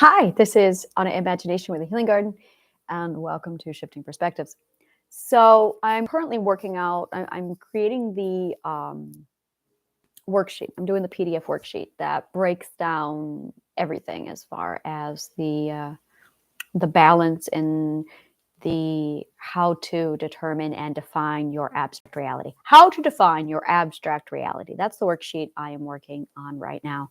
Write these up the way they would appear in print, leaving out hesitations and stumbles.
Hi, this is Anna Imagination with the Healing Garden, and welcome to Shifting Perspectives. So, I'm currently working out, I'm creating the worksheet. I'm doing the PDF worksheet that breaks down everything as far as the balance and the how to determine and define your abstract reality. How to define your abstract reality. That's the worksheet I am working on right now.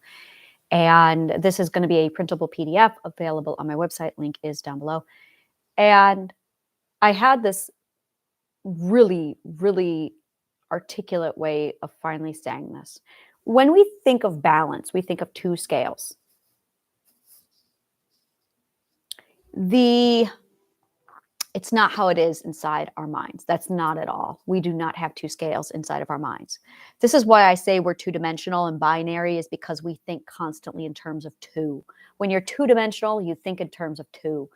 And this is going to be a printable PDF available on my website. Link is down below. And I had this really articulate way of finally saying this. When we think of balance, we think of two scales. It's not how it is inside our minds. That's not at all. We do not have two scales inside of our minds. This is why I say we're two-dimensional and binary, is because we think constantly in terms of two. When you're two-dimensional, you think in terms of two,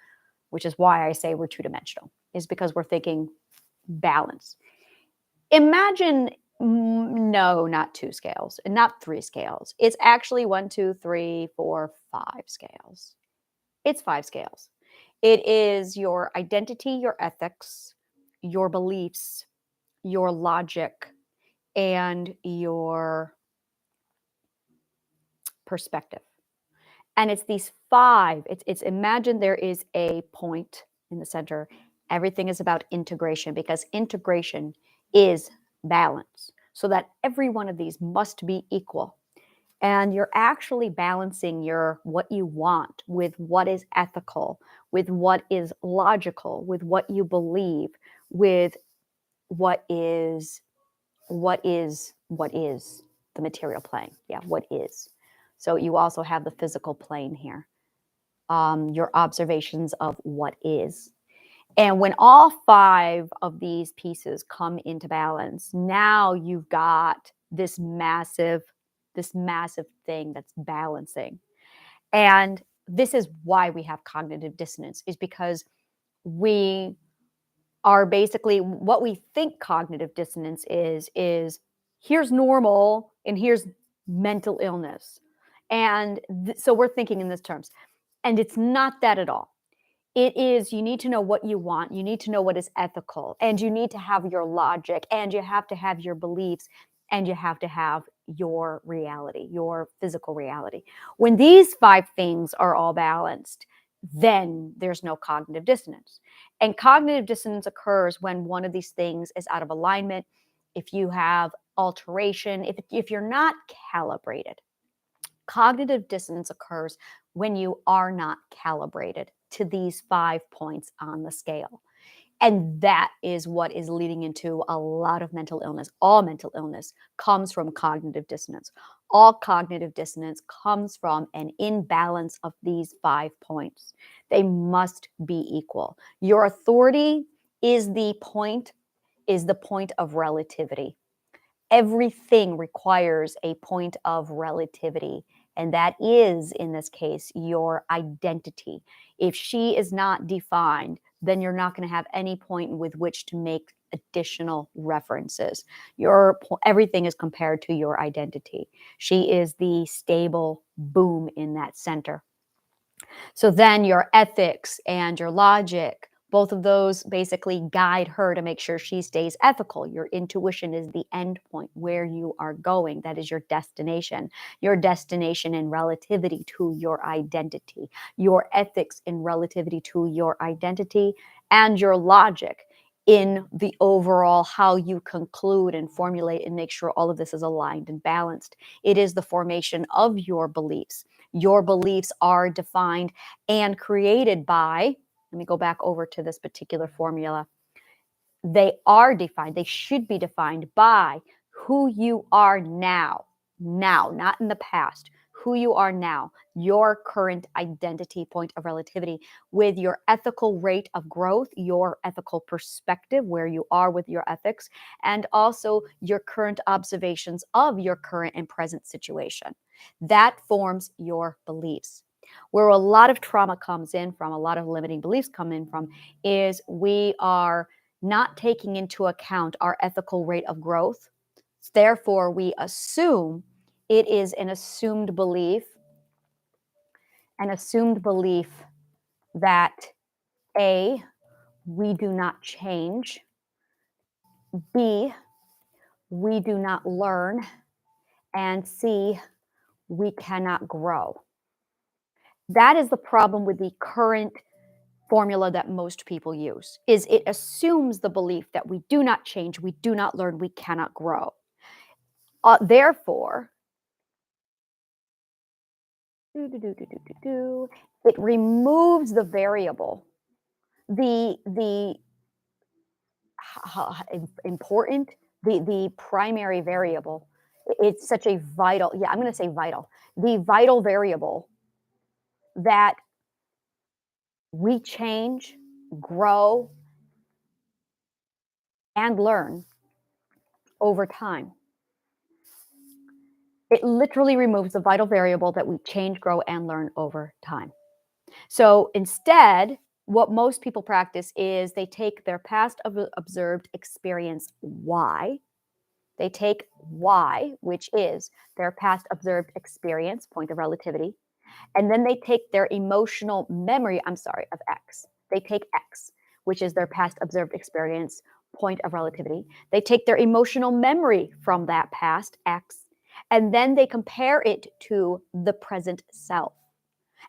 which is why I say we're two-dimensional, is because we're thinking balance. Imagine, no, not two scales and not three scales. It's actually 1, 2, 3, 4, 5 scales. It's 5 scales. It is your identity, your ethics, your beliefs, your logic, and your perspective. And it's these 5. It's imagine there is a point in the center. Everything is about integration, because integration is balance. So that every one of these must be equal. And you're actually balancing what you want with what is ethical, with what is logical, with what you believe, with what is the material plane. Yeah, what is. So you also have the physical plane here. Your observations of what is. And when all 5 of these pieces come into balance, now you've got this massive thing that's balancing. And this is why we have cognitive dissonance, is because we are basically, what we think cognitive dissonance is here's normal and here's mental illness. And so we're thinking in these terms. And it's not that at all. It is, you need to know what you want. You need to know what is ethical, and you need to have your logic, and you have to have your beliefs, and you have to have your reality, your physical reality. When these 5 things are all balanced, then there's no cognitive dissonance. And cognitive dissonance occurs when one of these things is out of alignment, if you have alteration, if you're not calibrated. Cognitive dissonance occurs when you are not calibrated to these 5 points on the scale. And that is what is leading into a lot of mental illness. All mental illness comes from cognitive dissonance. All cognitive dissonance comes from an imbalance of these 5 points. They must be equal. Your authority is the point of relativity. Everything requires a point of relativity. And that is, in this case, your identity. If she is not defined, then you're not going to have any point with which to make additional references. Everything is compared to your identity. She is the stable boom in that center. So then your ethics and your logic, both of those basically guide her to make sure she stays ethical. Your intuition is the end point, where you are going. That is your destination in relativity to your identity, your ethics in relativity to your identity, and your logic in the overall how you conclude and formulate and make sure all of this is aligned and balanced. It is the formation of your beliefs. Your beliefs are defined and created by, let me go back over to this particular formula. They are defined, they should be defined by who you are now, not in the past, who you are now, your current identity point of relativity, with your ethical rate of growth, your ethical perspective, where you are with your ethics, and also your current observations of your current and present situation. That forms your beliefs. Where a lot of trauma comes in from, a lot of limiting beliefs come in from, is we are not taking into account our ethical rate of growth. Therefore, we assume it is an assumed belief an assumed belief that A, we do not change, B, we do not learn, and C, we cannot grow. That is the problem with the current formula that most people use, is it assumes the belief that we do not change, we do not learn, we cannot grow. Therefore, it removes the variable, the important, the primary variable. It's such a vital, I'm going to say vital, the vital variable that we change, grow, and learn over time. It literally removes the vital variable that we change, grow, and learn over time. So instead, what most people practice is they take their past observed experience Y. They take Y, which is their past observed experience, point of relativity, and then they take their emotional memory, of X. They take X, which is their past observed experience, point of relativity. They take their emotional memory from that past, X, and then they compare it to the present self.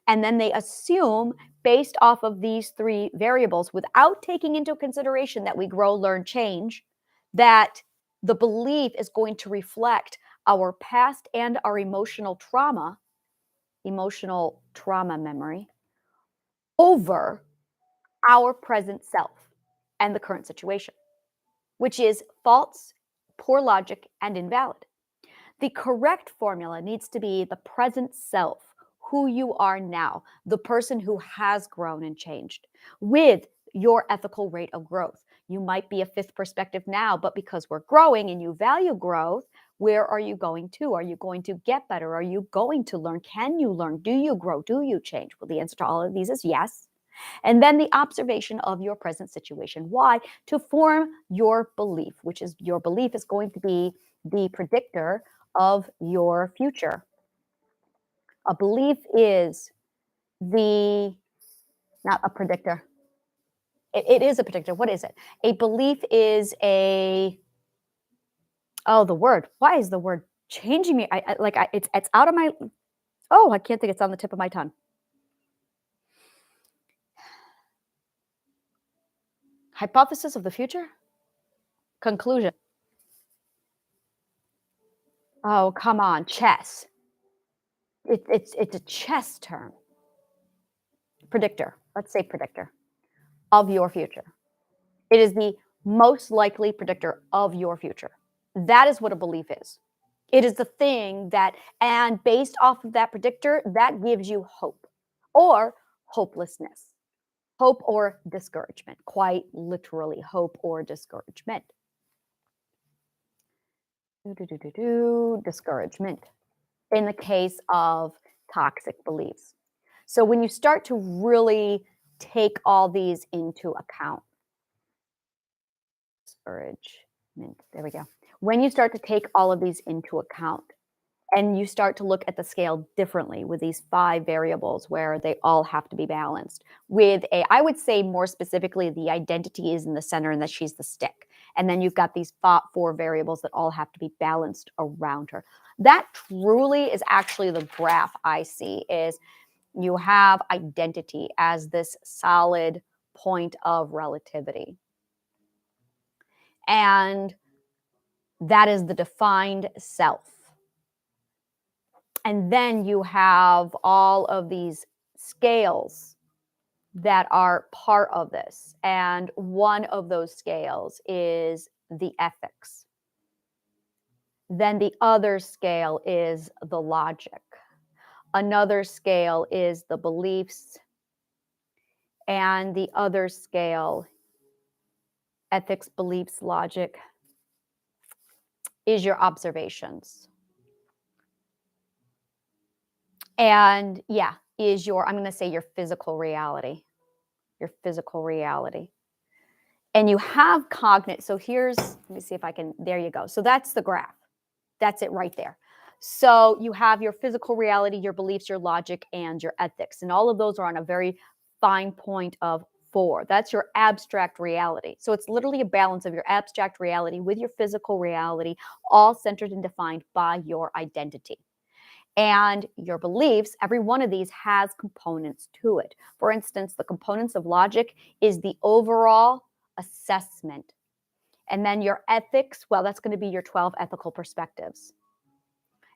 And then they assume, based off of these three variables, without taking into consideration that we grow, learn, change, that the belief is going to reflect our past and our emotional trauma memory over our present self and the current situation, which is false, poor logic, and invalid. The correct formula needs to be the present self, who you are now, the person who has grown and changed with your ethical rate of growth. You might be a fifth perspective now, but because we're growing and you value growth, where are you going to? Are you going to get better? Are you going to learn? Can you learn? Do you grow? Do you change? Well, the answer to all of these is yes. And then the observation of your present situation. Why? To form your belief, which is your belief is going to be the predictor of your future. A belief is not a predictor. It is a predictor. What is it? A belief is the word. Why is the word changing me? It's out of my, I can't think, it's on the tip of my tongue. Hypothesis of the future? Conclusion. Oh, come on, chess. It's a chess term. Predictor. Let's say predictor of your future. It is the most likely predictor of your future. That is what a belief is. It is the thing that, and based off of that predictor, that gives you hope or hopelessness, hope or discouragement, quite literally, hope or discouragement. Discouragement in the case of toxic beliefs. So when you start to really take all these into account, discouragement, there we go. When you start to take all of these into account and you start to look at the scale differently with these 5 variables where they all have to be balanced with I would say more specifically, the identity is in the center and that she's the stick. And then you've got these 4 variables that all have to be balanced around her. That truly is actually the graph I see, is you have identity as this solid point of relativity. And that is the defined self. And then you have all of these scales that are part of this. And one of those scales is the ethics. Then the other scale is the logic. Another scale is the beliefs. And the other scale, ethics, beliefs, logic, is your observations. And is your, I'm going to say, your physical reality. Your physical reality. And you have cognitive. So let me see if I can, there you go. So that's the graph. That's it right there. So you have your physical reality, your beliefs, your logic, and your ethics. And all of those are on a very fine point of 4. That's your abstract reality. So it's literally a balance of your abstract reality with your physical reality, all centered and defined by your identity. And your beliefs, every one of these has components to it. For instance, the components of logic is the overall assessment. And then your ethics, well, that's going to be your 12 ethical perspectives.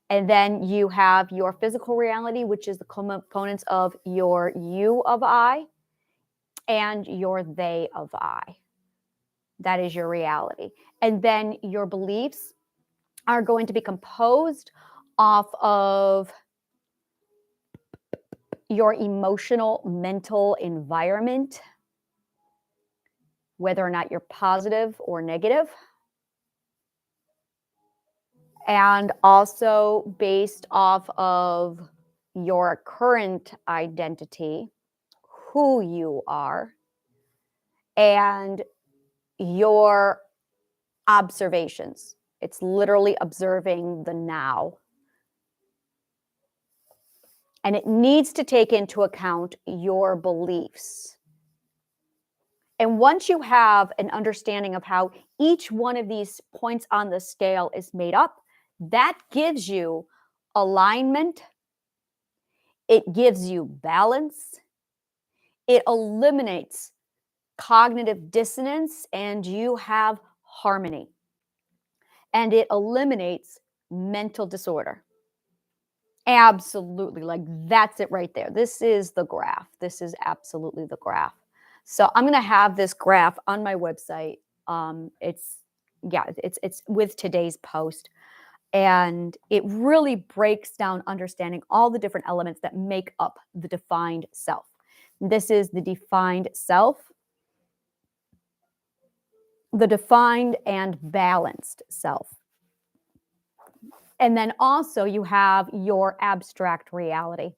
And then you have your physical reality, which is the components of your you of I and your they of I. That is your reality. And then your beliefs are going to be composed off of your emotional, mental environment, whether or not you're positive or negative. And also based off of your current identity, who you are, and your observations. It's literally observing the now. And it needs to take into account your beliefs. And once you have an understanding of how each one of these points on the scale is made up, that gives you alignment, it gives you balance, it eliminates cognitive dissonance, and you have harmony. And it eliminates mental disorder. Absolutely. Like that's it right there. This is the graph. This is absolutely the graph. So I'm going to have this graph on my website. It's with today's post, and it really breaks down understanding all the different elements that make up the defined self. This is the defined self, the defined and balanced self. And then also you have your abstract reality.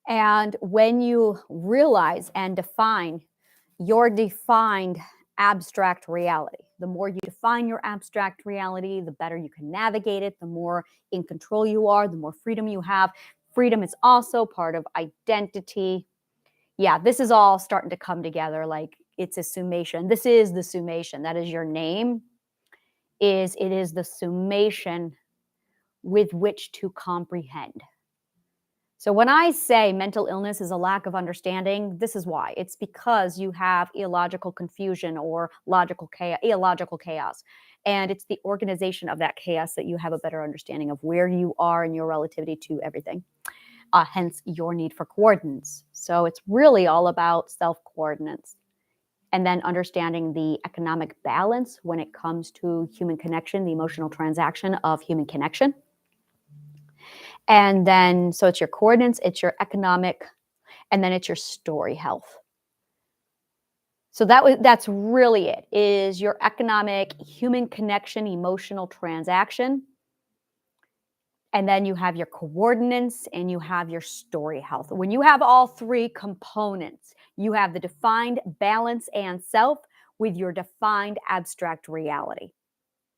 And when you realize and define your defined abstract reality, the more you define your abstract reality, the better you can navigate it, the more in control you are, the more freedom you have. Freedom is also part of identity. Yeah, this is all starting to come together like it's a summation. This is the summation. That is your name. It is the summation with which to comprehend. So when I say mental illness is a lack of understanding, this is why. It's because you have illogical confusion or illogical chaos. And it's the organization of that chaos that you have a better understanding of where you are and your relativity to everything. Hence your need for coordinates. So it's really all about self-coordinates. And then understanding the economic balance when it comes to human connection, the emotional transaction of human connection. And then, so it's your coordinates, it's your economic, and then it's your story health. So that's really it, is your economic, human connection, emotional transaction. And then you have your coordinates and you have your story health. When you have all 3 components, you have the defined balance and self with your defined abstract reality.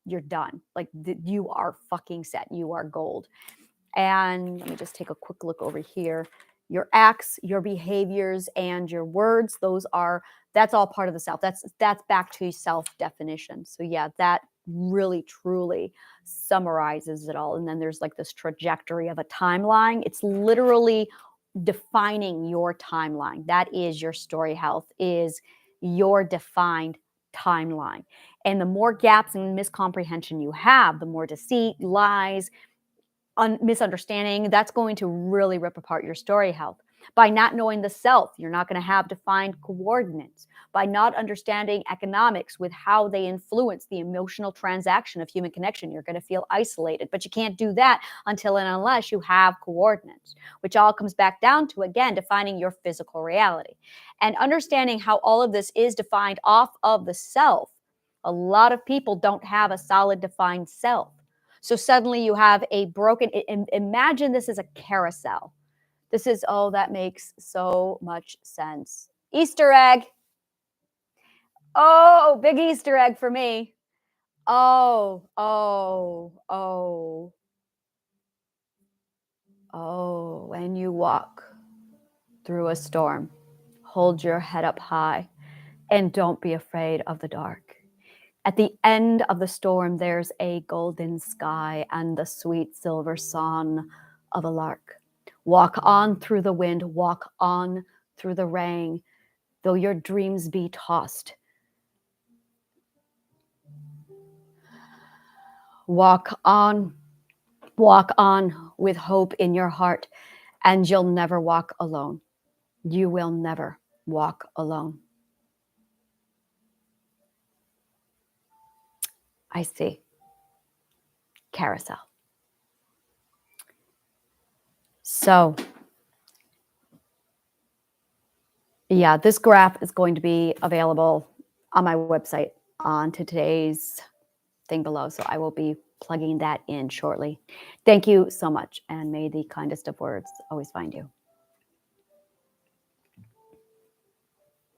You're done. Like you are fucking set. You are gold. And let me just take a quick look over here. Your acts, your behaviors, and your words, that's all part of the self. That's back to self-definition. So yeah, that really truly summarizes it all. And then there's like this trajectory of a timeline. It's literally defining your timeline. That is your story health, is your defined timeline. And the more gaps and miscomprehension you have, the more deceit, lies, misunderstanding, that's going to really rip apart your story health. By not knowing the self, you're not going to have defined coordinates. By not understanding economics with how they influence the emotional transaction of human connection, you're going to feel isolated. But you can't do that until and unless you have coordinates, which all comes back down to, again, defining your physical reality. And understanding how all of this is defined off of the self. A lot of people don't have a solid defined self. So suddenly you have a broken, imagine this is a carousel. This is, oh, that makes so much sense. Easter egg. Oh, big Easter egg for me. Oh. Oh, when you walk through a storm, hold your head up high and don't be afraid of the dark. At the end of the storm, there's a golden sky and the sweet silver song of a lark. Walk on through the wind, walk on through the rain, though your dreams be tossed. Walk on with hope in your heart, and you'll never walk alone. You will never walk alone. I see. Carousel. So, yeah, this graph is going to be available on my website on today's thing below. So I will be plugging that in shortly. Thank you so much, and may the kindest of words always find you.